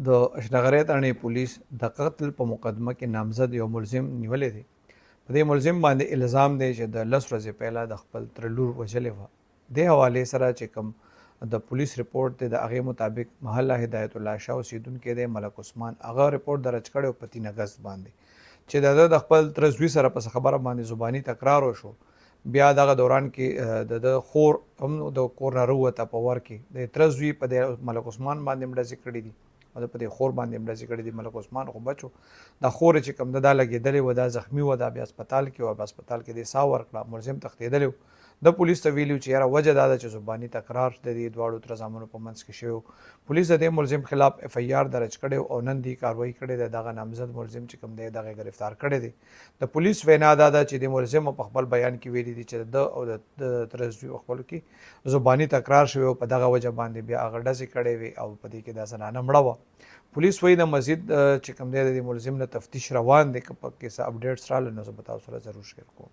د اشنغرۍ تڼۍ پولیس د قتل په مقدمه کې نامزد یو ملزم نیولی دی. په دې ملزم باندې الزام دی چې د 10 ورځې پهله د خپل تره لور وژلې وه. دې حوالې سره چې کوم د پولیس رپورټ دی د هغې مطابق محله هدایت الله شاه اوسیدونکی دی ملک عثمان، هغه رپورټ درج کړی په 3 اګست باندې چې د خپل تره زوی سره په خبره باندې زباني تکرار وشو. بیا دغه دوران کې د خور هم د کور نه راووته په ور کې د تره زوی په ملک عثمان باندې مړزې کړي دي او په دې خور باندې مړزې کړي دي. ملک عثمان خو بچو، دا خور چې کوم دا لګېدلې وه، دا زخمي وه، دا بیا هسپتال کې وه، په هسپتال کې دې ساه ورکړه، ملزم تښتېدلی و. د پولیس ته ویلي چې یاره وجه دا ده چې زباني تکرار د دې دواړو تره زامنو په منځ کې شوی و. پولیس د دې ملزم خلاف FIR درج کړی او نن دې کاروایي کړې ده. دغه نامزد ملزم چې کوم دی دغه گرفتار کړی دی. د پولیس وینا دا ده چې د ملزم په خپل بیان کې ویلي دي چې د او د تره زوی خپلو کې زباني تکرار شوی او په دغه وجه باندې بیا هغه ډزې کړې وې او په دې کې دا زنانه مړه وه. پولیس وایي د مزید چې کوم دی د ملزم نه تفتیش روان دی. که په کې څه اپډیټس راغله نو زه به تاسو سره ضرور شیر کوم.